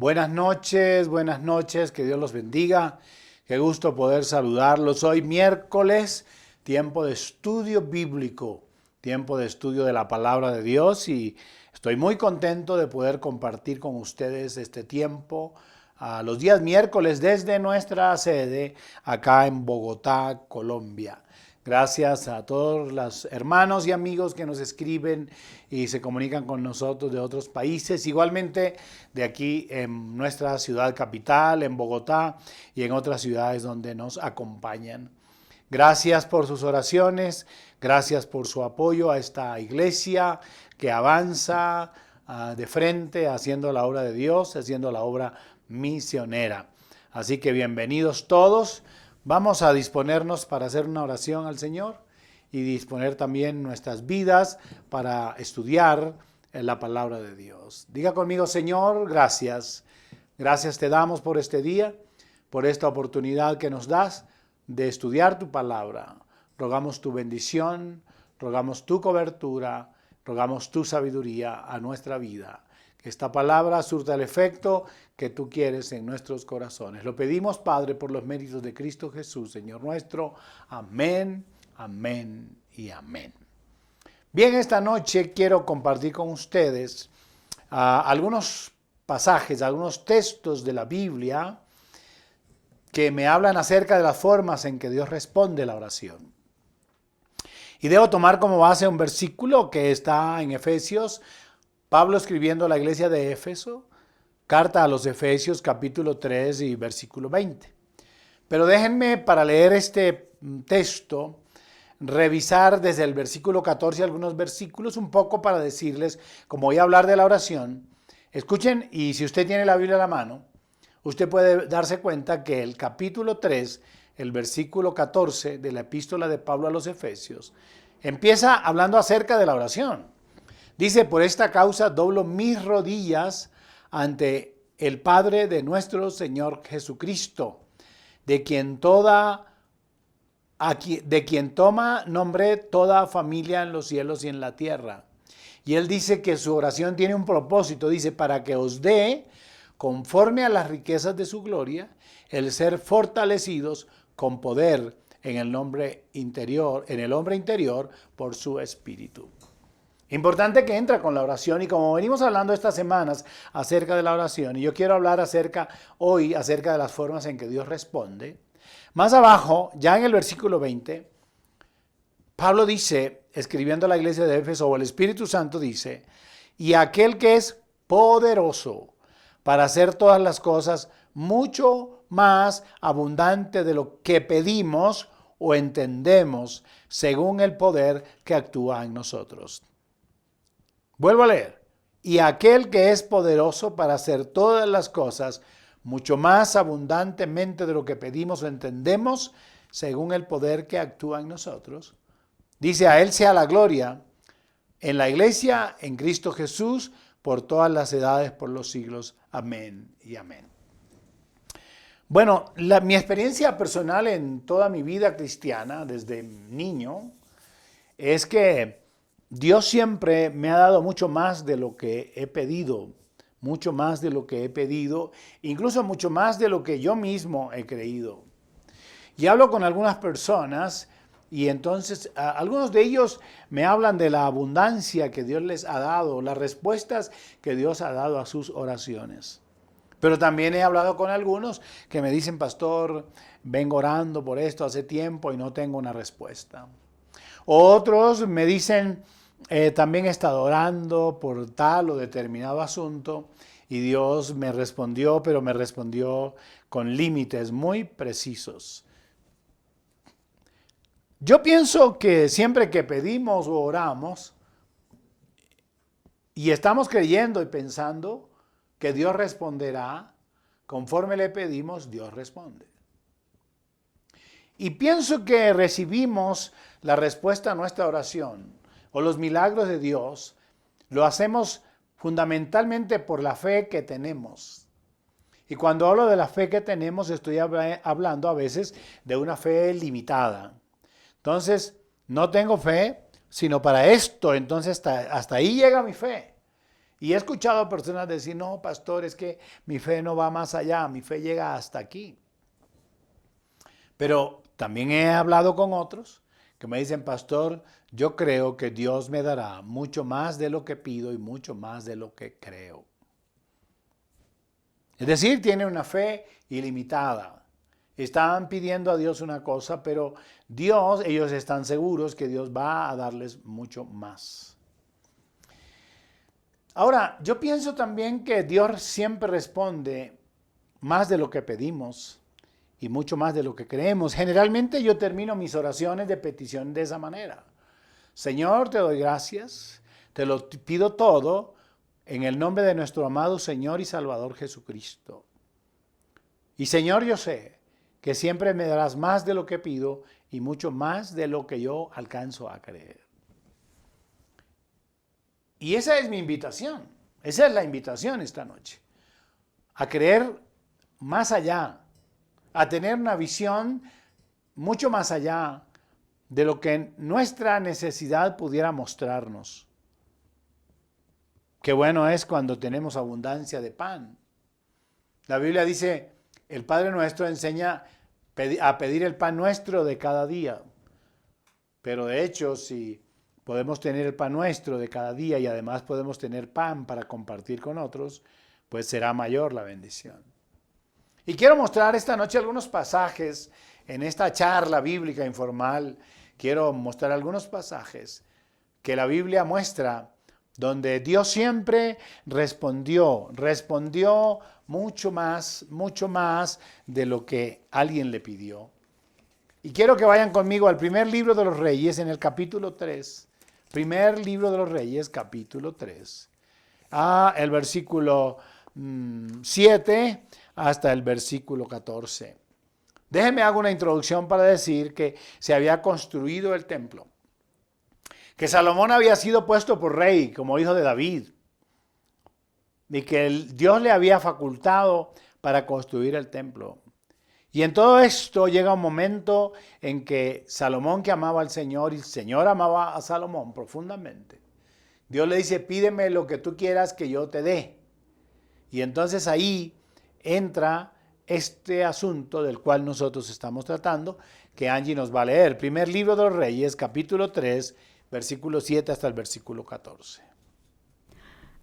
Buenas noches, que Dios los bendiga. Qué gusto poder saludarlos. Hoy miércoles, tiempo de estudio bíblico, tiempo de estudio de la palabra de Dios y estoy muy contento de poder compartir con ustedes este tiempo los días miércoles desde nuestra sede acá en Bogotá, Colombia. Gracias a todos los hermanos y amigos que nos escriben y se comunican con nosotros de otros países. Igualmente de aquí en nuestra ciudad capital, en Bogotá y en otras ciudades donde nos acompañan. Gracias por sus oraciones, gracias por su apoyo a esta iglesia que avanza de frente haciendo la obra de Dios, haciendo la obra misionera. Así que bienvenidos todos. Vamos a disponernos para hacer una oración al Señor y disponer también nuestras vidas para estudiar la palabra de Dios. Diga conmigo, Señor, gracias. Gracias te damos por este día, por esta oportunidad que nos das de estudiar tu palabra. Rogamos tu bendición, rogamos tu cobertura, rogamos tu sabiduría a nuestra vida. Que esta palabra surta el efecto que tú quieres en nuestros corazones. Lo pedimos, Padre, por los méritos de Cristo Jesús, Señor nuestro. Amén, amén y amén. Bien, esta noche quiero compartir con ustedes algunos pasajes, algunos textos de la Biblia que me hablan acerca de las formas en que Dios responde la oración. Y debo tomar como base un versículo que está en Efesios, Pablo escribiendo a la iglesia de Éfeso, carta a los Efesios capítulo 3 y versículo 20. Pero déjenme para leer este texto, revisar desde el versículo 14 algunos versículos un poco para decirles, como voy a hablar de la oración, escuchen y si usted tiene la Biblia a la mano, usted puede darse cuenta que el capítulo 3, el versículo 14 de la epístola de Pablo a los Efesios, empieza hablando acerca de la oración. Dice, por esta causa doblo mis rodillas ante el Padre de nuestro Señor Jesucristo, de quien toma nombre toda familia en los cielos y en la tierra. Y él dice que su oración tiene un propósito, dice, para que os dé, conforme a las riquezas de su gloria, el ser fortalecidos con poder en el hombre interior por su espíritu. Importante que entra con la oración y como venimos hablando estas semanas acerca de la oración y yo quiero hablar hoy acerca de las formas en que Dios responde. Más abajo, ya en el versículo 20, Pablo dice, escribiendo a la iglesia de Éfeso, o el Espíritu Santo dice, y aquel que es poderoso para hacer todas las cosas mucho más abundante de lo que pedimos o entendemos según el poder que actúa en nosotros. Vuelvo a leer. Y aquel que es poderoso para hacer todas las cosas mucho más abundantemente de lo que pedimos o entendemos, según el poder que actúa en nosotros. Dice, a él sea la gloria en la iglesia, en Cristo Jesús, por todas las edades, por los siglos. Amén y amén. Bueno, mi experiencia personal en toda mi vida cristiana, desde niño, es que Dios siempre me ha dado mucho más de lo que he pedido, incluso mucho más de lo que yo mismo he creído. Y hablo con algunas personas y entonces algunos de ellos me hablan de la abundancia que Dios les ha dado, las respuestas que Dios ha dado a sus oraciones. Pero también he hablado con algunos que me dicen, pastor, vengo orando por esto hace tiempo y no tengo una respuesta. Otros me dicen, también he estado orando por tal o determinado asunto y Dios me respondió, pero me respondió con límites muy precisos. Yo pienso que siempre que pedimos o oramos y estamos creyendo y pensando que Dios responderá, conforme le pedimos, Dios responde. Y pienso que recibimos la respuesta a nuestra oración o los milagros de Dios, lo hacemos fundamentalmente por la fe que tenemos. Y cuando hablo de la fe que tenemos, estoy hablando a veces de una fe limitada. Entonces, no tengo fe, sino para esto, entonces hasta ahí llega mi fe. Y he escuchado a personas decir, no, pastor, es que mi fe no va más allá, mi fe llega hasta aquí. Pero también he hablado con otros que me dicen, pastor, yo creo que Dios me dará mucho más de lo que pido y mucho más de lo que creo. Es decir, tienen una fe ilimitada. Están pidiendo a Dios una cosa, pero ellos están seguros que Dios va a darles mucho más. Ahora, yo pienso también que Dios siempre responde más de lo que pedimos y mucho más de lo que creemos. Generalmente yo termino mis oraciones de petición de esa manera. Señor, te doy gracias, te lo pido todo en el nombre de nuestro amado Señor y Salvador Jesucristo. Y Señor, yo sé que siempre me darás más de lo que pido y mucho más de lo que yo alcanzo a creer. Y esa es mi invitación, esa es la invitación esta noche, a creer más allá, a tener una visión mucho más allá de lo que nuestra necesidad pudiera mostrarnos. Qué bueno es cuando tenemos abundancia de pan. La Biblia dice, el Padre nuestro enseña a pedir el pan nuestro de cada día. Pero de hecho, si podemos tener el pan nuestro de cada día y además podemos tener pan para compartir con otros, pues será mayor la bendición. Y quiero mostrar esta noche algunos pasajes en esta charla bíblica informal. Quiero mostrar algunos pasajes que la Biblia muestra donde Dios siempre respondió mucho más de lo que alguien le pidió. Y quiero que vayan conmigo al primer libro de los Reyes en el capítulo 3. Primer libro de los Reyes, capítulo 3. El versículo 7 hasta el versículo 14. Déjenme hago una introducción para decir que se había construido el templo. Que Salomón había sido puesto por rey como hijo de David. Y que Dios le había facultado para construir el templo. Y en todo esto llega un momento en que Salomón, que amaba al Señor, y el Señor amaba a Salomón profundamente, Dios le dice, pídeme lo que tú quieras que yo te dé. Y entonces ahí entra este asunto del cual nosotros estamos tratando, que Angie nos va a leer. Primer libro de los Reyes, capítulo 3, versículo 7 hasta el versículo 14.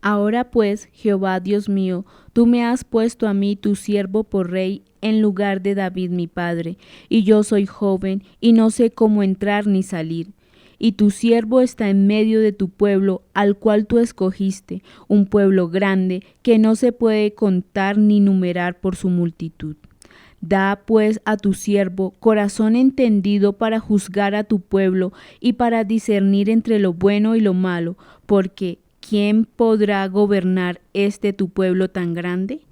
Ahora pues, Jehová Dios mío, tú me has puesto a mí tu siervo por rey en lugar de David mi padre, y yo soy joven y no sé cómo entrar ni salir. Y tu siervo está en medio de tu pueblo, al cual tú escogiste, un pueblo grande que no se puede contar ni numerar por su multitud. Da pues a tu siervo corazón entendido para juzgar a tu pueblo y para discernir entre lo bueno y lo malo, porque ¿quién podrá gobernar tu pueblo tan grande?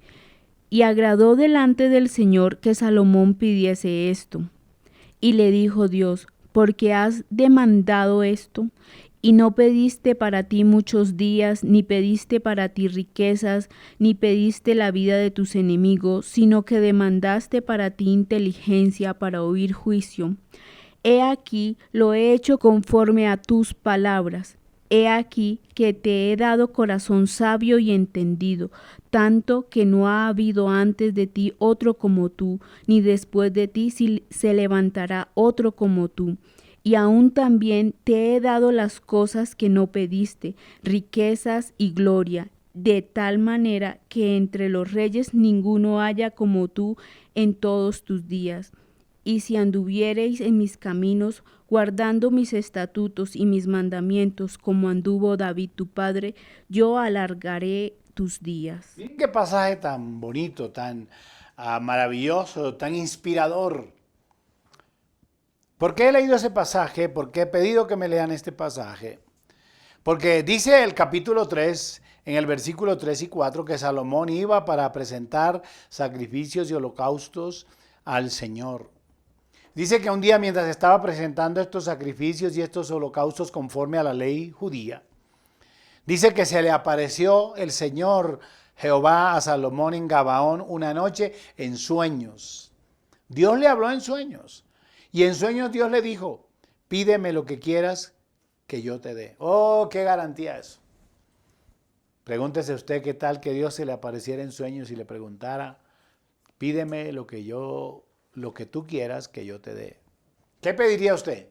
Y agradó delante del Señor que Salomón pidiese esto. Y le dijo Dios, ¿por qué has demandado esto? Y no pediste para ti muchos días, ni pediste para ti riquezas, ni pediste la vida de tus enemigos, sino que demandaste para ti inteligencia para oír juicio. He aquí, lo he hecho conforme a tus palabras. He aquí que te he dado corazón sabio y entendido, tanto que no ha habido antes de ti otro como tú, ni después de ti se levantará otro como tú. Y aún también te he dado las cosas que no pediste, riquezas y gloria, de tal manera que entre los reyes ninguno haya como tú en todos tus días. Y si anduviereis en mis caminos, guardando mis estatutos y mis mandamientos, como anduvo David tu padre, yo alargaré tus días. Miren qué pasaje tan bonito, tan maravilloso, tan inspirador. ¿Por qué he leído ese pasaje? ¿Por qué he pedido que me lean este pasaje? Porque dice el capítulo 3, en el versículo 3 y 4, que Salomón iba para presentar sacrificios y holocaustos al Señor. Dice que un día mientras estaba presentando estos sacrificios y estos holocaustos conforme a la ley judía, dice que se le apareció el Señor Jehová a Salomón en Gabaón una noche en sueños. Dios le habló en sueños. Y en sueños Dios le dijo, pídeme lo que quieras que yo te dé. Oh, qué garantía eso. Pregúntese usted qué tal que Dios se le apareciera en sueños y le preguntara, pídeme lo que tú quieras que yo te dé. ¿Qué pediría usted?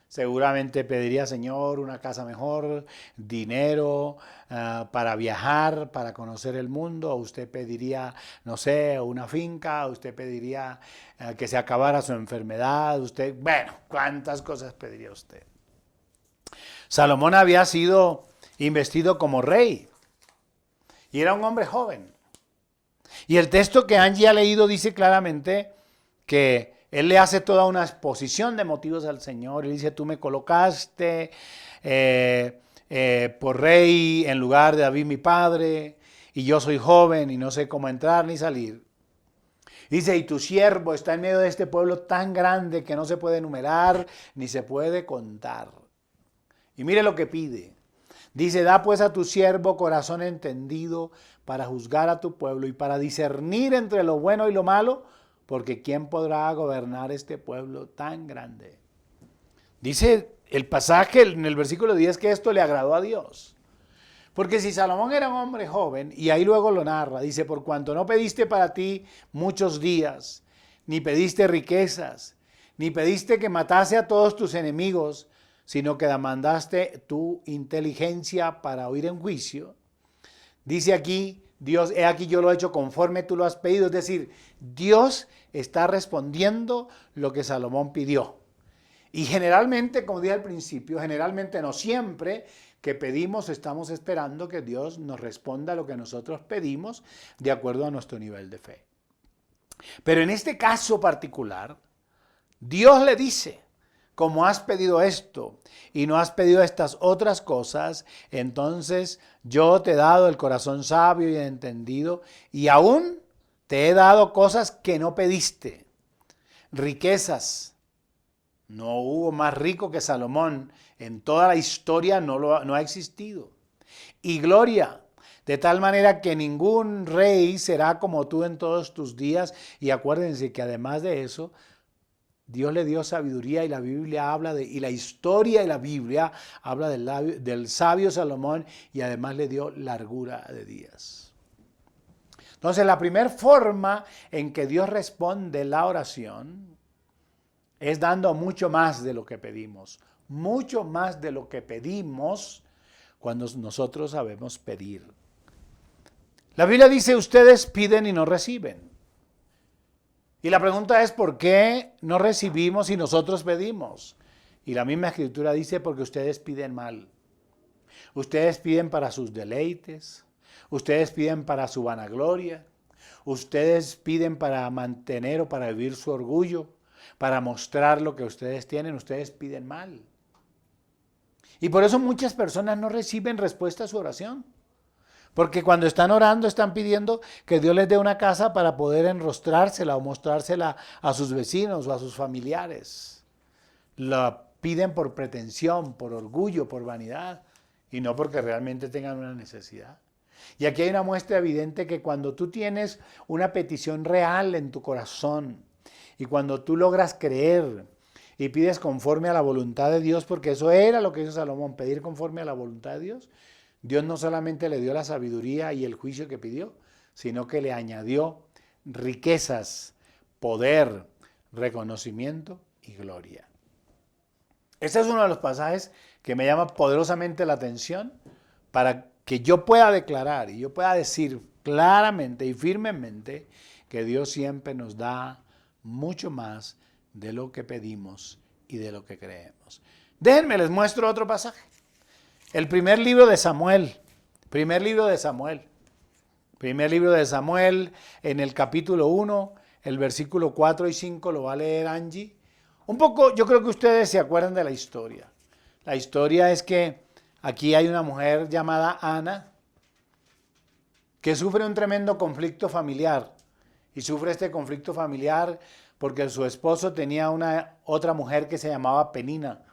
Seguramente pediría, Señor, una casa mejor, dinero para viajar, para conocer el mundo. O usted pediría, no sé, una finca. O usted pediría que se acabara su enfermedad. Bueno, ¿cuántas cosas pediría usted? Salomón había sido investido como rey y era un hombre joven. Y el texto que Angie ha leído dice claramente que él le hace toda una exposición de motivos al Señor. Él dice, tú me colocaste por rey en lugar de David mi padre, y yo soy joven y no sé cómo entrar ni salir. Dice, y tu siervo está en medio de este pueblo tan grande que no se puede enumerar ni se puede contar. Y mire lo que pide. Dice, da pues a tu siervo corazón entendido para juzgar a tu pueblo y para discernir entre lo bueno y lo malo, porque ¿quién podrá gobernar este pueblo tan grande? Dice el pasaje en el versículo 10 que esto le agradó a Dios. Porque si Salomón era un hombre joven, y ahí luego lo narra, dice, por cuanto no pediste para ti muchos días, ni pediste riquezas, ni pediste que matase a todos tus enemigos, sino que demandaste tu inteligencia para oír en juicio. Dice aquí, Dios, he aquí yo lo he hecho conforme tú lo has pedido. Es decir, Dios está respondiendo lo que Salomón pidió. Y generalmente, como dije al principio, generalmente no siempre que pedimos estamos esperando que Dios nos responda lo que nosotros pedimos de acuerdo a nuestro nivel de fe. Pero en este caso particular, Dios le dice, como has pedido esto y no has pedido estas otras cosas, entonces yo te he dado el corazón sabio y entendido y aún te he dado cosas que no pediste, riquezas. No hubo más rico que Salomón, en toda la historia no ha existido. Y gloria, de tal manera que ningún rey será como tú en todos tus días. Y acuérdense que además de eso, Dios le dio sabiduría y la Biblia habla y la historia y la Biblia habla del sabio Salomón y además le dio largura de días. Entonces la primera forma en que Dios responde la oración es dando mucho más de lo que pedimos. Mucho más de lo que pedimos cuando nosotros sabemos pedir. La Biblia dice, ustedes piden y no reciben. Y la pregunta es, ¿por qué no recibimos y nosotros pedimos? Y la misma Escritura dice, porque ustedes piden mal. Ustedes piden para sus deleites. Ustedes piden para su vanagloria. Ustedes piden para mantener o para vivir su orgullo. Para mostrar lo que ustedes tienen, ustedes piden mal. Y por eso muchas personas no reciben respuesta a su oración. Porque cuando están orando están pidiendo que Dios les dé una casa para poder enrostrársela o mostrársela a sus vecinos o a sus familiares. La piden por pretensión, por orgullo, por vanidad y no porque realmente tengan una necesidad. Y aquí hay una muestra evidente que cuando tú tienes una petición real en tu corazón y cuando tú logras creer y pides conforme a la voluntad de Dios, porque eso era lo que hizo Salomón, pedir conforme a la voluntad de Dios, Dios no solamente le dio la sabiduría y el juicio que pidió, sino que le añadió riquezas, poder, reconocimiento y gloria. Este es uno de los pasajes que me llama poderosamente la atención para que yo pueda declarar y yo pueda decir claramente y firmemente que Dios siempre nos da mucho más de lo que pedimos y de lo que creemos. Déjenme, les muestro otro pasaje. El primer libro de Samuel, en el capítulo 1, el versículo 4 y 5 lo va a leer Angie. Un poco, yo creo que ustedes se acuerdan de la historia. La historia es que aquí hay una mujer llamada Ana que sufre un tremendo conflicto familiar. Y sufre este conflicto familiar porque su esposo tenía otra mujer que se llamaba Penina.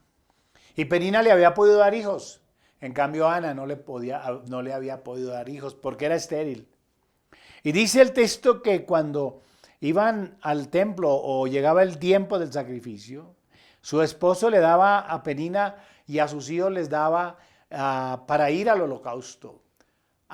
Y Penina le había podido dar hijos. En cambio, Ana no le había podido dar hijos porque era estéril. Y dice el texto que cuando iban al templo o llegaba el tiempo del sacrificio, su esposo le daba a Penina y a sus hijos les daba para ir al holocausto.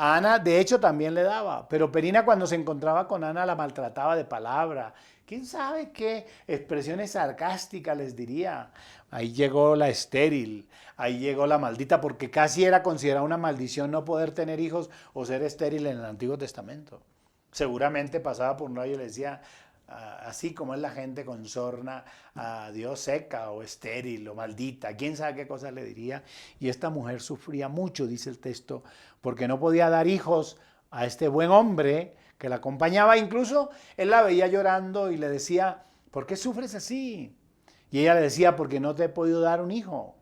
A Ana, de hecho, también le daba, pero Penina cuando se encontraba con Ana la maltrataba de palabra. ¿Quién sabe qué expresiones sarcásticas les diría? Ahí llegó la estéril, ahí llegó la maldita, porque casi era considerada una maldición no poder tener hijos o ser estéril en el Antiguo Testamento. Seguramente pasaba por un lado y le decía, así como es la gente con sorna, a Dios seca o estéril o maldita, quién sabe qué cosas le diría. Y esta mujer sufría mucho, dice el texto, porque no podía dar hijos a este buen hombre que la acompañaba. Incluso él la veía llorando y le decía, ¿por qué sufres así? Y ella le decía, porque no te he podido dar un hijo.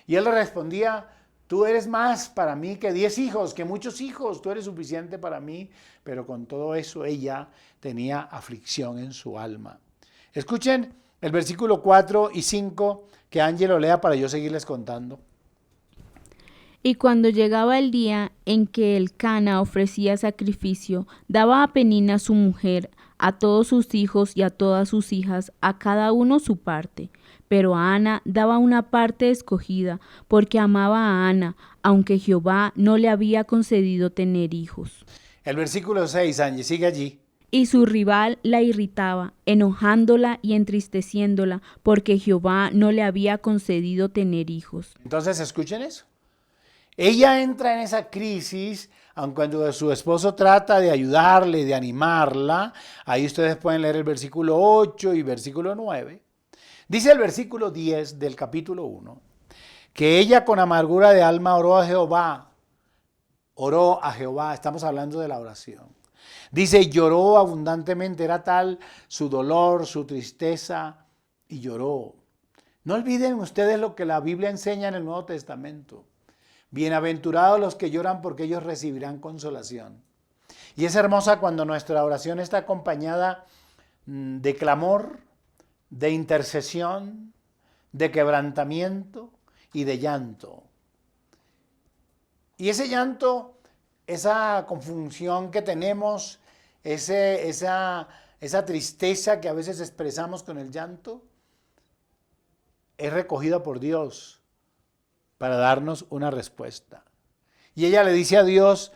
Y él le respondía, tú eres más para mí que 10 hijos, que muchos hijos, tú eres suficiente para mí. Pero con todo eso ella tenía aflicción en su alma. Escuchen el versículo 4 y 5 que Ángelo lea para yo seguirles contando. Y cuando llegaba el día en que el Cana ofrecía sacrificio, daba a Penina su mujer, a todos sus hijos y a todas sus hijas, a cada uno su parte. Pero a Ana daba una parte escogida, porque amaba a Ana, aunque Jehová no le había concedido tener hijos. El versículo 6, Angie, sigue allí. Y su rival la irritaba, enojándola y entristeciéndola, porque Jehová no le había concedido tener hijos. Entonces, escuchen eso. Ella entra en esa crisis, aun cuando su esposo trata de ayudarle, de animarla. Ahí ustedes pueden leer el versículo 8 y versículo 9. Dice el versículo 10 del capítulo 1, que ella con amargura de alma oró a Jehová. Oró a Jehová, estamos hablando de la oración. Dice, lloró abundantemente, era tal su dolor, su tristeza, y lloró. No olviden ustedes lo que la Biblia enseña en el Nuevo Testamento. Bienaventurados los que lloran porque ellos recibirán consolación. Y es hermosa cuando nuestra oración está acompañada de clamor, de intercesión, de quebrantamiento y de llanto. Y ese llanto, esa confusión que tenemos, esa tristeza que a veces expresamos con el llanto, es recogida por Dios para darnos una respuesta. Y ella le dice a Dios,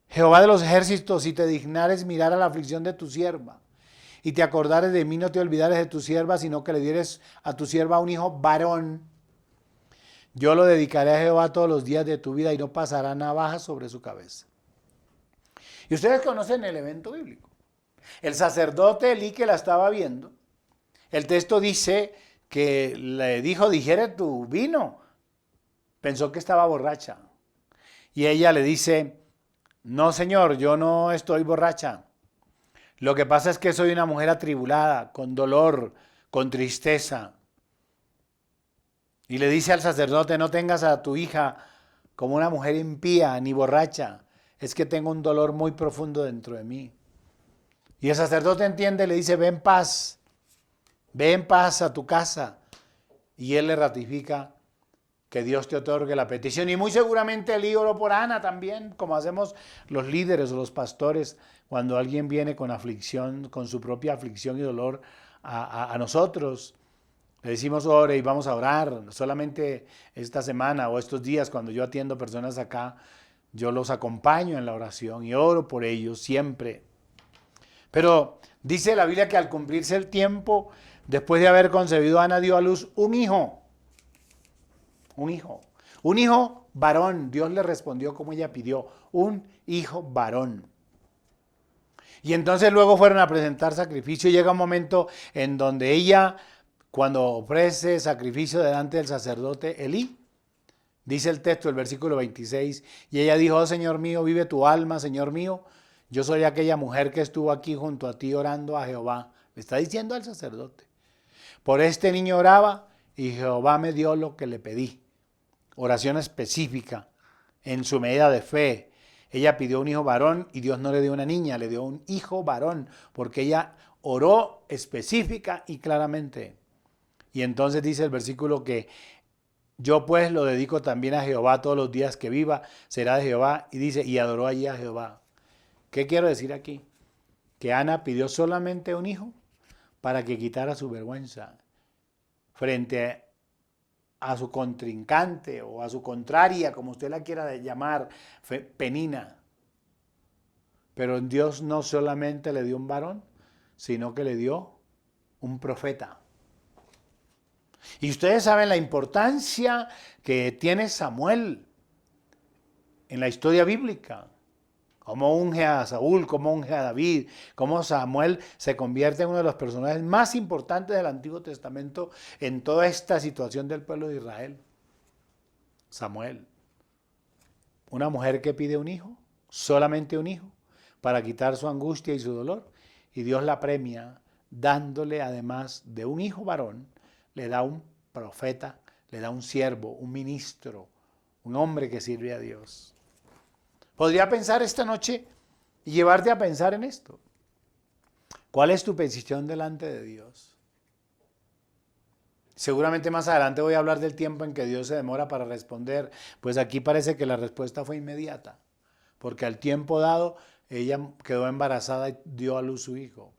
Jehová de los ejércitos, si te dignares mirar a la aflicción de tu sierva, y te acordares de mí, no te olvidares de tu sierva, sino que le dieres a tu sierva un hijo varón, yo lo dedicaré a Jehová todos los días de tu vida y no pasará navaja sobre su cabeza. Y ustedes conocen el evento bíblico. El sacerdote Elí que la estaba viendo, el texto dice que le dijo, digiere tu vino. Pensó que estaba borracha. Y ella le dice, no señor, yo no estoy borracha. Lo que pasa es que soy una mujer atribulada, con dolor, con tristeza. Y le dice al sacerdote, no tengas a tu hija como una mujer impía ni borracha. Es que tengo un dolor muy profundo dentro de mí. Y el sacerdote entiende, le dice, ve en paz a tu casa. Y él le ratifica que Dios te otorgue la petición. Y muy seguramente Elí oró por Ana también, como hacemos los líderes o los pastores, cuando alguien viene con aflicción, con su propia aflicción y dolor a nosotros. Le decimos ore y vamos a orar. Solamente esta semana o estos días cuando yo atiendo personas acá, yo los acompaño en la oración y oro por ellos siempre. Pero dice la Biblia que al cumplirse el tiempo, después de haber concebido, Ana dio a luz un hijo. Un hijo varón. Dios le respondió como ella pidió, un hijo varón. Y entonces luego fueron a presentar sacrificio. Llega un momento en donde ella, cuando ofrece sacrificio delante del sacerdote Elí, dice el texto, el versículo 26, y ella dijo, oh Señor mío, vive tu alma, Señor mío, yo soy aquella mujer que estuvo aquí junto a ti orando a Jehová. Le está diciendo al sacerdote, por este niño oraba y Jehová me dio lo que le pedí. Oración específica, en su medida de fe. Ella pidió un hijo varón y Dios no le dio una niña, le dio un hijo varón, porque ella oró específica y claramente. Y entonces dice el versículo que yo pues lo dedico también a Jehová todos los días que viva, será de Jehová. Y dice, y adoró allí a Jehová. ¿Qué quiero decir aquí? Que Ana pidió solamente un hijo para que quitara su vergüenza frente a su contrincante o a su contraria, como usted la quiera llamar, Penina. Pero Dios no solamente le dio un varón, sino que le dio un profeta. Y ustedes saben la importancia que tiene Samuel en la historia bíblica. Cómo unge a Saúl, cómo unge a David, cómo Samuel se convierte en uno de los personajes más importantes del Antiguo Testamento en toda esta situación del pueblo de Israel. Samuel, una mujer que pide un hijo, solamente un hijo, para quitar su angustia y su dolor, y Dios la premia dándole, además de un hijo varón, le da un profeta, le da un siervo, un ministro, un hombre que sirve a Dios. Podría pensar esta noche y llevarte a pensar en esto. ¿Cuál es tu petición delante de Dios? Seguramente más adelante voy a hablar del tiempo en que Dios se demora para responder, pues aquí parece que la respuesta fue inmediata, porque al tiempo dado ella quedó embarazada y dio a luz su hijo.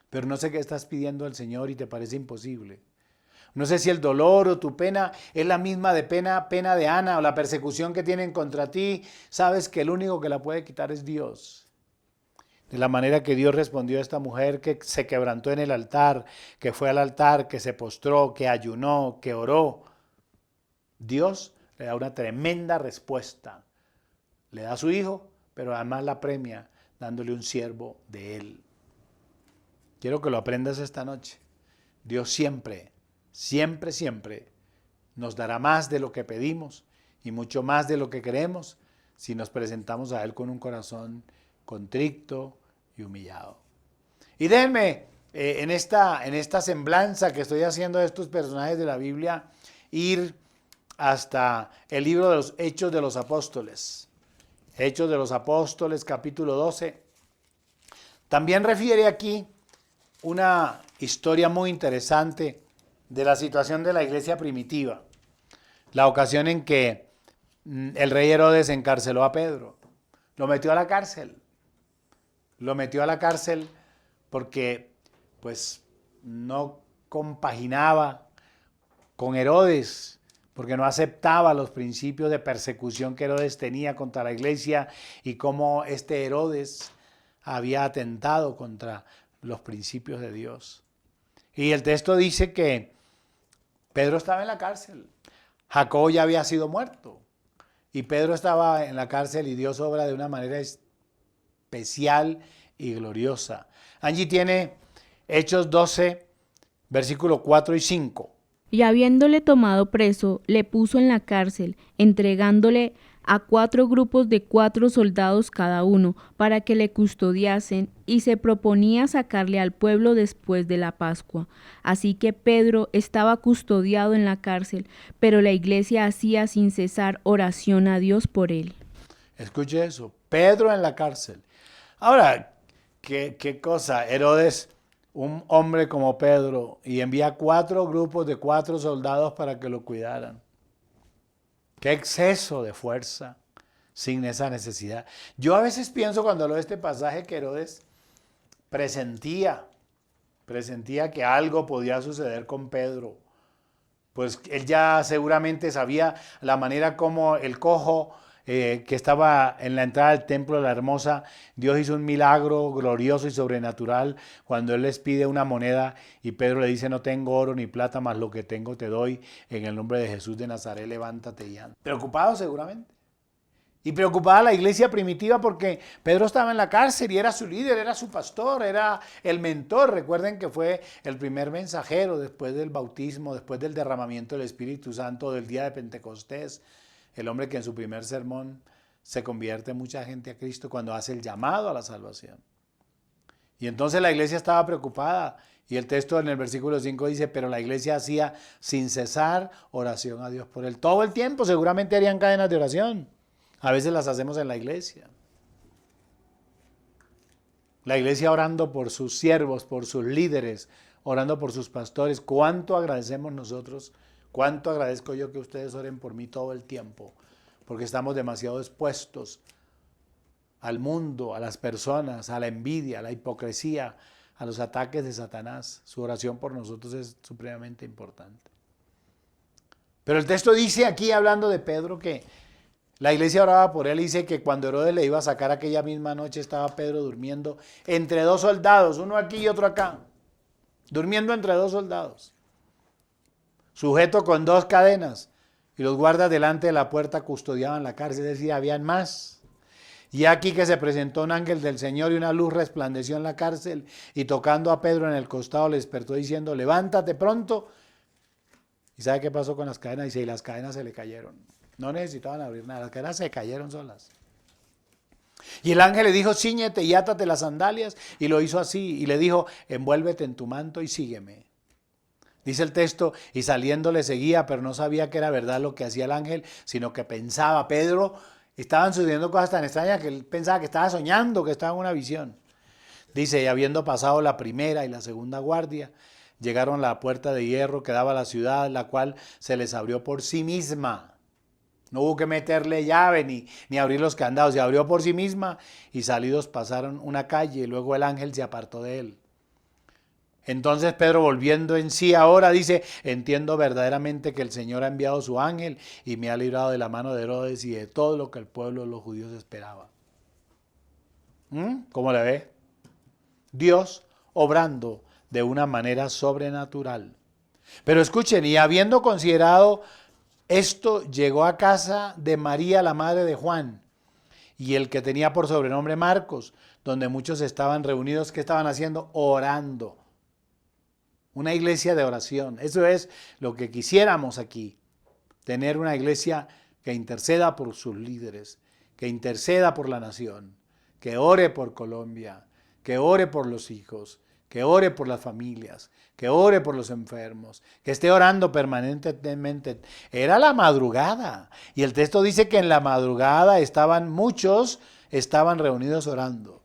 Pero no sé qué estás pidiendo al Señor y te parece imposible. No sé si el dolor o tu pena es la misma de pena de Ana o la persecución que tienen contra ti. Sabes que el único que la puede quitar es Dios. De la manera que Dios respondió a esta mujer que se quebrantó en el altar, que fue al altar, que se postró, que ayunó, que oró. Dios le da una tremenda respuesta. Le da a su hijo, pero además la premia dándole un siervo de él. Quiero que lo aprendas esta noche. Dios siempre nos dará más de lo que pedimos y mucho más de lo que queremos si nos presentamos a Él con un corazón contrito y humillado. Y déjenme, en esta semblanza que estoy haciendo de estos personajes de la Biblia, ir hasta el libro de los Hechos de los Apóstoles. Hechos de los Apóstoles, capítulo 12. También refiere aquí una historia muy interesante de la situación de la iglesia primitiva, la ocasión en que el rey Herodes encarceló a Pedro, lo metió a la cárcel porque pues no compaginaba con Herodes, porque no aceptaba los principios de persecución que Herodes tenía contra la iglesia y cómo este Herodes había atentado contra los principios de Dios. Y el texto dice que Pedro estaba en la cárcel. Jacobo ya había sido muerto. Y Pedro estaba en la cárcel y Dios obra de una manera especial y gloriosa. Allí tiene Hechos 12, versículos 4 y 5. Y habiéndole tomado preso, le puso en la cárcel, entregándole a 4 grupos de 4 soldados cada uno, para que le custodiasen, y se proponía sacarle al pueblo después de la Pascua. Así que Pedro estaba custodiado en la cárcel, pero la iglesia hacía sin cesar oración a Dios por él. Escuche eso, Pedro en la cárcel. Ahora, ¿qué cosa? Herodes, un hombre como Pedro, y envía 4 grupos de 4 soldados para que lo cuidaran. Qué exceso de fuerza sin esa necesidad. Yo a veces pienso cuando leo este pasaje que Herodes presentía que algo podía suceder con Pedro. Pues él ya seguramente sabía la manera como el cojo que estaba en la entrada del templo de la Hermosa, Dios hizo un milagro glorioso y sobrenatural cuando Él les pide una moneda y Pedro le dice: no tengo oro ni plata, mas lo que tengo te doy, en el nombre de Jesús de Nazaret, levántate y anda. Preocupado seguramente. Y preocupada la iglesia primitiva porque Pedro estaba en la cárcel y era su líder, era su pastor, era el mentor. Recuerden que fue el primer mensajero después del bautismo, después del derramamiento del Espíritu Santo del día de Pentecostés. El hombre que en su primer sermón se convierte mucha gente a Cristo cuando hace el llamado a la salvación. Y entonces la iglesia estaba preocupada. Y el texto en el versículo 5 dice: pero la iglesia hacía sin cesar oración a Dios por él. Todo el tiempo seguramente harían cadenas de oración. A veces las hacemos en la iglesia. La iglesia orando por sus siervos, por sus líderes, orando por sus pastores. ¿Cuánto agradecemos nosotros? ¿Cuánto agradezco yo que ustedes oren por mí todo el tiempo? Porque estamos demasiado expuestos al mundo, a las personas, a la envidia, a la hipocresía, a los ataques de Satanás. Su oración por nosotros es supremamente importante. Pero el texto dice aquí, hablando de Pedro, que La iglesia oraba por él y dice que cuando Herodes le iba a sacar aquella misma noche estaba Pedro durmiendo entre dos soldados, uno aquí y otro acá. Durmiendo entre dos soldados. Sujeto con dos cadenas. Y los guardas delante de la puerta custodiaban la cárcel, es decir, habían más. Y aquí que se presentó un ángel del Señor y una luz resplandeció en la cárcel y tocando a Pedro en el costado le despertó diciendo, levántate pronto. ¿Y sabe qué pasó con las cadenas? Dice, y las cadenas se le cayeron. No necesitaban abrir nada, las cadenas se cayeron solas. Y el ángel le dijo, cíñete y átate las sandalias. Y lo hizo así y le dijo, envuélvete en tu manto y sígueme. Dice el texto, y saliendo le seguía, pero no sabía que era verdad lo que hacía el ángel, sino que pensaba, Pedro, estaban sucediendo cosas tan extrañas que él pensaba que estaba soñando, que estaba en una visión. Dice, y habiendo pasado la primera y la segunda guardia, llegaron a la puerta de hierro que daba a la ciudad, la cual se les abrió por sí misma. No hubo que meterle llave ni abrir los candados, se abrió por sí misma y salidos pasaron una calle y luego el ángel se apartó de él. Entonces Pedro, volviendo en sí ahora, dice, entiendo verdaderamente que el Señor ha enviado su ángel y me ha librado de la mano de Herodes y de todo lo que el pueblo de los judíos esperaba. ¿Cómo le ve? Dios obrando de una manera sobrenatural. Pero escuchen, y habiendo considerado esto, llegó a casa de María, la madre de Juan, y el que tenía por sobrenombre Marcos, donde muchos estaban reunidos. ¿Qué estaban haciendo? Orando. Una iglesia de oración. Eso es lo que quisiéramos aquí. Tener una iglesia que interceda por sus líderes, que interceda por la nación, que ore por Colombia, que ore por los hijos, que ore por las familias, que ore por los enfermos, que esté orando permanentemente. Era la madrugada. Y el texto dice que en la madrugada muchos estaban reunidos orando.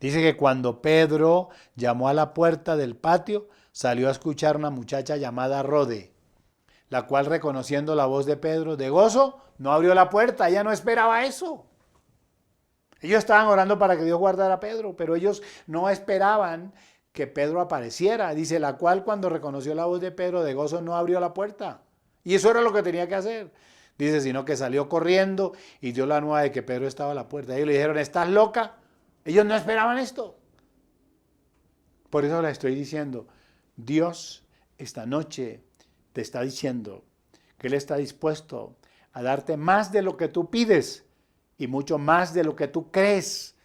Dice que cuando Pedro llamó a la puerta del patio, salió a escuchar una muchacha llamada Rode, la cual, reconociendo la voz de Pedro de gozo, no abrió la puerta. Ella no esperaba eso. Ellos estaban orando para que Dios guardara a Pedro, pero ellos no esperaban que Pedro apareciera. Dice, la cual cuando reconoció la voz de Pedro de gozo no abrió la puerta. Y eso era lo que tenía que hacer. Dice, sino que salió corriendo y dio la nueva de que Pedro estaba a la puerta. Ellos le dijeron, ¿estás loca? Ellos no esperaban esto. Por eso le estoy diciendo, Dios esta noche te está diciendo que Él está dispuesto a darte más de lo que tú pides y mucho más de lo que tú crees,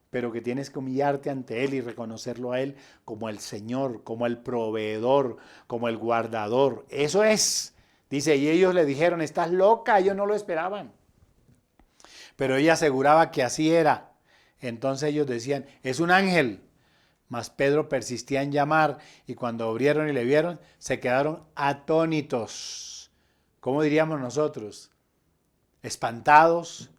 pero que tienes que humillarte ante Él y reconocerlo a Él como el Señor, como el proveedor, como el guardador. Eso es. Dice, y ellos le dijeron, estás loca, ellos no lo esperaban. Pero ella aseguraba que así era. Entonces ellos decían, es un ángel. Mas Pedro persistía en llamar y cuando abrieron y le vieron, se quedaron atónitos. ¿Cómo diríamos nosotros? Espantados,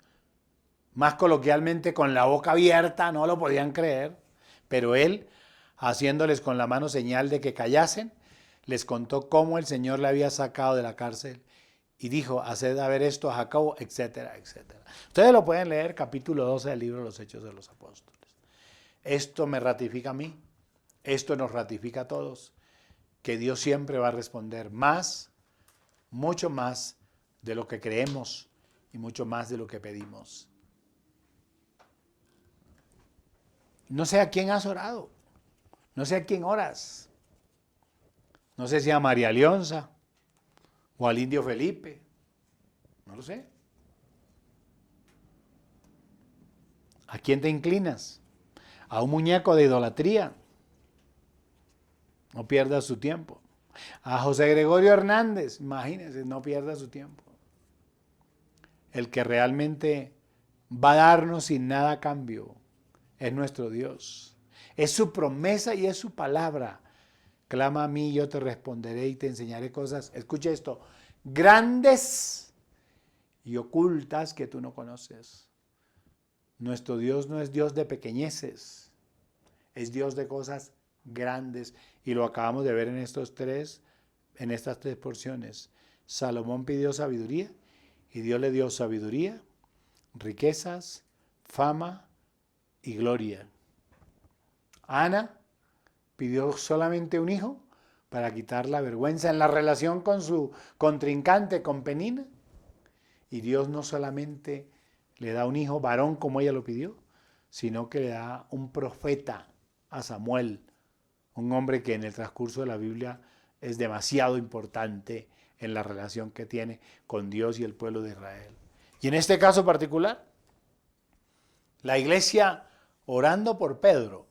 más coloquialmente con la boca abierta, no lo podían creer. Pero él, haciéndoles con la mano señal de que callasen, les contó cómo el Señor le había sacado de la cárcel y dijo, haced a ver esto a Jacobo, etcétera, etcétera. Ustedes lo pueden leer, capítulo 12 del libro de los Hechos de los Apóstoles. Esto me ratifica a mí, esto nos ratifica a todos, que Dios siempre va a responder más, mucho más de lo que creemos y mucho más de lo que pedimos. No sé a quién has orado, no sé a quién oras, no sé si a María Leonza o al indio Felipe, no lo sé. ¿A quién te inclinas? ¿A un muñeco de idolatría? No pierda su tiempo. A José Gregorio Hernández, imagínense, no pierda su tiempo. El que realmente va a darnos sin nada a cambio es nuestro Dios. Es su promesa y es su palabra. Clama a mí y yo te responderé y te enseñaré cosas, escuche esto, grandes y ocultas que tú no conoces. Nuestro Dios no es Dios de pequeñeces, es Dios de cosas grandes. Y lo acabamos de ver en estas tres porciones. Salomón pidió sabiduría y Dios le dio sabiduría, riquezas, fama y gloria. Ana pidió solamente un hijo para quitar la vergüenza en la relación con su contrincante, con Penina. Y Dios no solamente le da un hijo varón como ella lo pidió, sino que le da un profeta a Samuel, un hombre que en el transcurso de la Biblia es demasiado importante en la relación que tiene con Dios y el pueblo de Israel. Y en este caso particular, la iglesia orando por Pedro,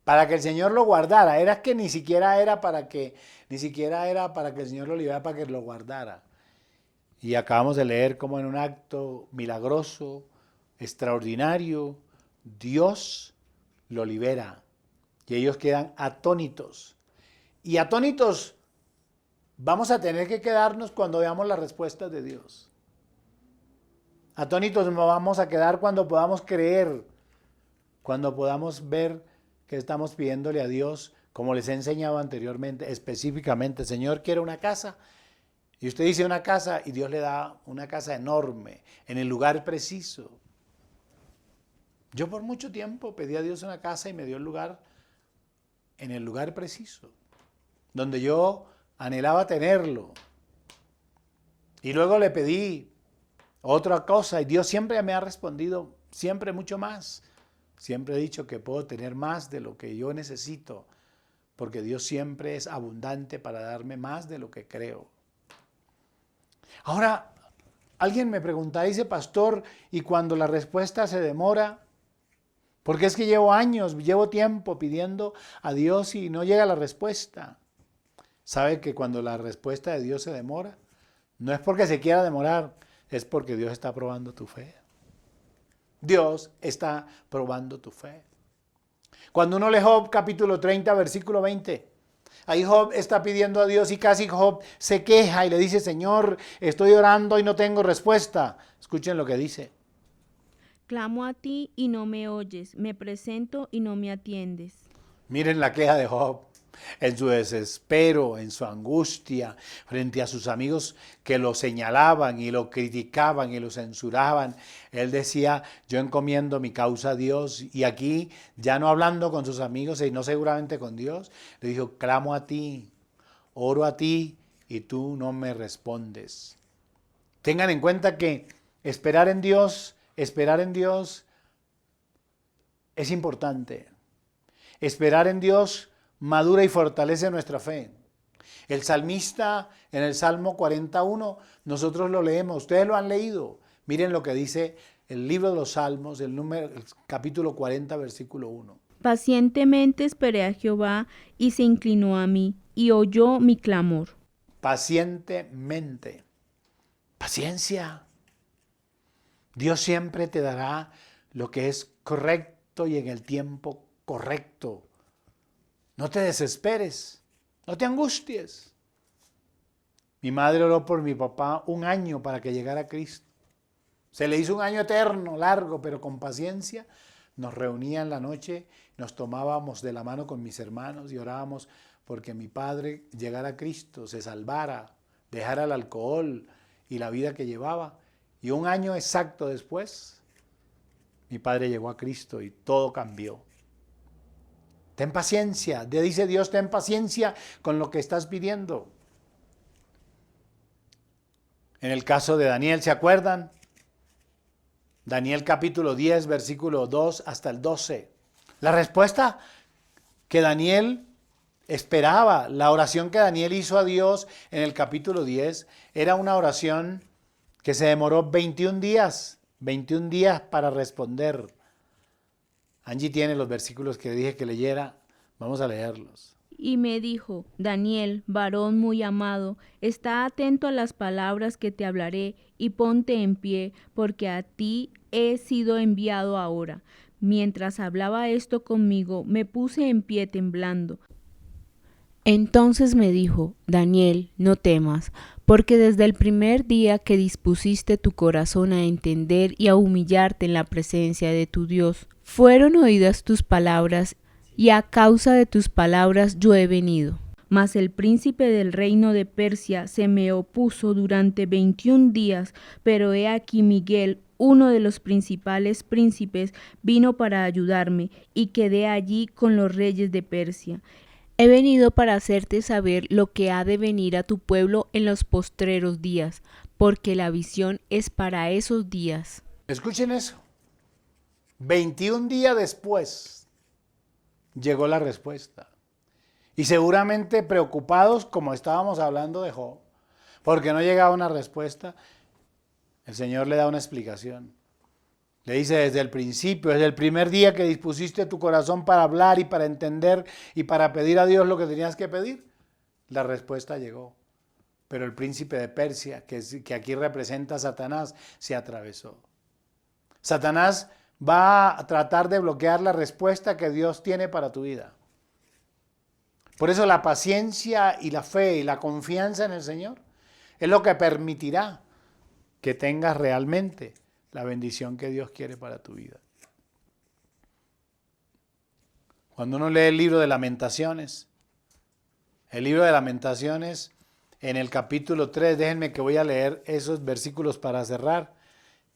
para que el Señor lo guardara. Era que ni siquiera era para que el Señor lo liberara, para que lo guardara. Y acabamos de leer cómo en un acto milagroso, extraordinario, Dios lo libera. Y ellos quedan atónitos. Y atónitos vamos a tener que quedarnos cuando veamos las respuestas de Dios. Atónitos nos vamos a quedar cuando podamos creer, cuando podamos ver que estamos pidiéndole a Dios, como les he enseñado anteriormente, específicamente, Señor, quiero una casa. Y usted dice una casa y Dios le da una casa enorme, en el lugar preciso. Yo por mucho tiempo pedí a Dios una casa y me dio el lugar, en el lugar preciso, donde yo anhelaba tenerlo. Y luego le pedí otra cosa y Dios siempre me ha respondido, siempre mucho más. Siempre he dicho que puedo tener más de lo que yo necesito, porque Dios siempre es abundante para darme más de lo que creo. Ahora, alguien me pregunta, dice, pastor, ¿y cuando la respuesta se demora? Porque es que llevo años, llevo tiempo pidiendo a Dios y no llega la respuesta. ¿Sabe que cuando la respuesta de Dios se demora? No es porque se quiera demorar, es porque Dios está probando tu fe. Dios está probando tu fe. Cuando uno lee Job capítulo 30, versículo 20, ahí Job está pidiendo a Dios y casi Job se queja y le dice, Señor, estoy orando y no tengo respuesta. Escuchen lo que dice. Clamo a ti y no me oyes, me presento y no me atiendes. Miren la queja de Job. En su desespero, en su angustia, frente a sus amigos que lo señalaban y lo criticaban y lo censuraban, él decía, yo encomiendo mi causa a Dios. Y aquí, ya no hablando con sus amigos, sino seguramente con Dios, le dijo, clamo a ti, oro a ti y tú no me respondes. Tengan en cuenta que esperar en Dios es importante. Esperar en Dios madura y fortalece nuestra fe. El salmista en el Salmo 41, nosotros lo leemos, ustedes lo han leído. Miren lo que dice el libro de los Salmos, el capítulo 40, versículo 1. Pacientemente esperé a Jehová y se inclinó a mí y oyó mi clamor. Pacientemente. Paciencia. Dios siempre te dará lo que es correcto y en el tiempo correcto. No te desesperes, no te angusties. Mi madre oró por mi papá 1 año para que llegara a Cristo. Se le hizo 1 año eterno, largo, pero con paciencia. Nos reunía en la noche, nos tomábamos de la mano con mis hermanos y orábamos porque mi padre llegara a Cristo, se salvara, dejara el alcohol y la vida que llevaba. Y 1 año exacto después, mi padre llegó a Cristo y todo cambió. Ten paciencia, dice Dios, ten paciencia con lo que estás pidiendo. En el caso de Daniel, ¿se acuerdan? Daniel capítulo 10, versículo 2 hasta el 12. La respuesta que Daniel esperaba, la oración que Daniel hizo a Dios en el capítulo 10, era una oración que se demoró 21 días para responder. Angie tiene los versículos que dije que leyera. Vamos a leerlos. Y me dijo, Daniel, varón muy amado, está atento a las palabras que te hablaré y ponte en pie, porque a ti he sido enviado ahora. Mientras hablaba esto conmigo, me puse en pie temblando. Entonces me dijo, Daniel, no temas, porque desde el primer día que dispusiste tu corazón a entender y a humillarte en la presencia de tu Dios, fueron oídas tus palabras, y a causa de tus palabras yo he venido. Mas el príncipe del reino de Persia se me opuso durante 21 días, pero he aquí Miguel, uno de los principales príncipes, vino para ayudarme, y quedé allí con los reyes de Persia. He venido para hacerte saber lo que ha de venir a tu pueblo en los postreros días, porque la visión es para esos días. Escuchen eso. 21 días después llegó la respuesta. Y seguramente preocupados, como estábamos hablando de Job, porque no llegaba una respuesta, el Señor le da una explicación. Le dice desde el principio, desde el primer día que dispusiste tu corazón para hablar y para entender y para pedir a Dios lo que tenías que pedir, la respuesta llegó. Pero el príncipe de Persia, que aquí representa a Satanás, se atravesó. Satanás va a tratar de bloquear la respuesta que Dios tiene para tu vida. Por eso la paciencia y la fe y la confianza en el Señor es lo que permitirá que tengas realmente la bendición que Dios quiere para tu vida. Cuando uno lee el libro de Lamentaciones, en el capítulo 3, déjenme que voy a leer esos versículos para cerrar.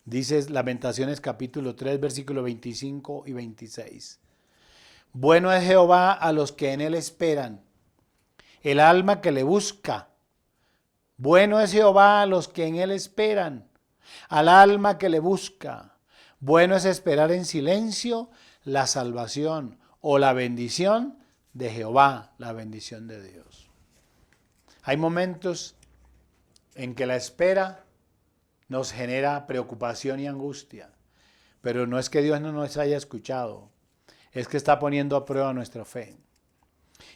Dice Lamentaciones capítulo 3, versículos 25 y 26. Bueno es Jehová a los que en él esperan, el alma que le busca. Bueno es Jehová a los que en él esperan, al alma que le busca. Bueno es esperar en silencio la salvación o la bendición de Jehová, la bendición de Dios. Hay momentos en que la espera nos genera preocupación y angustia, pero no es que Dios no nos haya escuchado, es que está poniendo a prueba nuestra fe.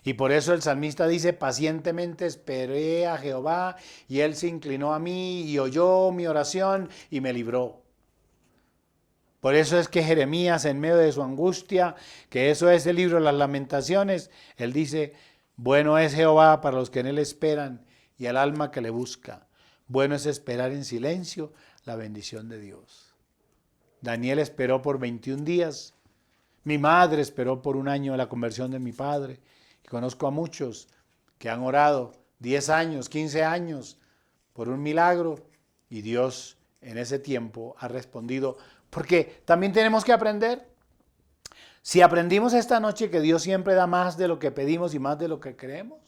Y por eso el salmista dice, pacientemente esperé a Jehová y él se inclinó a mí y oyó mi oración y me libró. Por eso es que Jeremías, en medio de su angustia, que eso es el libro de las Lamentaciones, él dice, bueno es Jehová para los que en él esperan y al alma que le busca. Bueno es esperar en silencio la bendición de Dios. Daniel esperó por 21 días. Mi madre esperó por 1 año la conversión de mi padre. Y conozco a muchos que han orado 10 años, 15 años por un milagro y Dios en ese tiempo ha respondido. Porque también tenemos que aprender. Si aprendimos esta noche que Dios siempre da más de lo que pedimos y más de lo que creemos,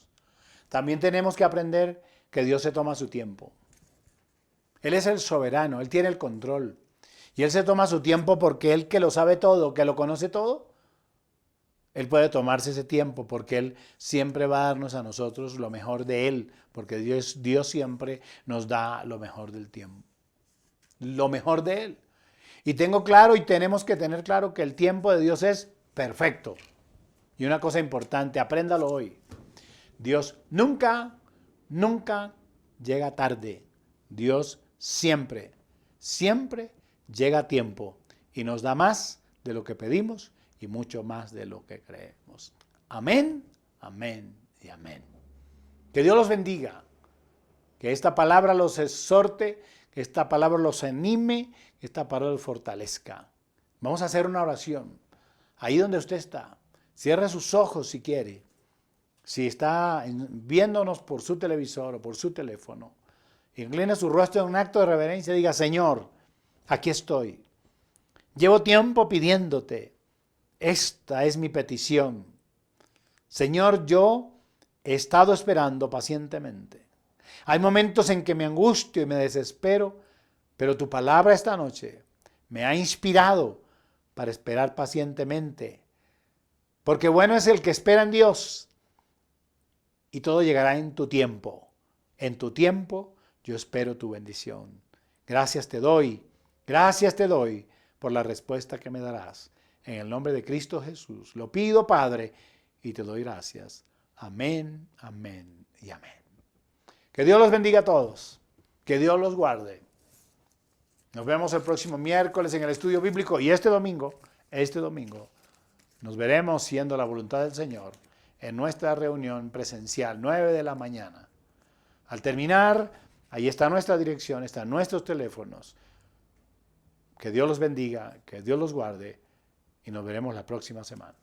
también tenemos que aprender que Dios se toma su tiempo. Él es el soberano, Él tiene el control. Y Él se toma su tiempo porque Él que lo sabe todo, que lo conoce todo, Él puede tomarse ese tiempo porque Él siempre va a darnos a nosotros lo mejor de Él, porque Dios siempre nos da lo mejor del tiempo, lo mejor de Él. Y tengo claro y tenemos que tener claro que el tiempo de Dios es perfecto. Y una cosa importante, apréndalo hoy. Dios nunca llega tarde. Dios siempre llega a tiempo y nos da más de lo que pedimos y mucho más de lo que creemos. Amén, amén y amén. Que Dios los bendiga, que esta palabra los exhorte, que esta palabra los anime, que esta palabra los fortalezca. Vamos a hacer una oración. Ahí donde usted está, cierre sus ojos si quiere. Si está viéndonos por su televisor o por su teléfono, incline su rostro en un acto de reverencia y diga, Señor, aquí estoy. Llevo tiempo pidiéndote. Esta es mi petición. Señor, yo he estado esperando pacientemente. Hay momentos en que me angustio y me desespero, pero tu palabra esta noche me ha inspirado para esperar pacientemente. Porque bueno es el que espera en Dios y todo llegará en tu tiempo. En tu tiempo yo espero tu bendición. Gracias te doy por la respuesta que me darás. En el nombre de Cristo Jesús. Lo pido, Padre, y te doy gracias. Amén, amén y amén. Que Dios los bendiga a todos. Que Dios los guarde. Nos vemos el próximo miércoles en el estudio bíblico y este domingo, nos veremos, siendo la voluntad del Señor, en nuestra reunión presencial, 9 de la mañana. Al terminar, ahí está nuestra dirección, están nuestros teléfonos. Que Dios los bendiga, que Dios los guarde y nos veremos la próxima semana.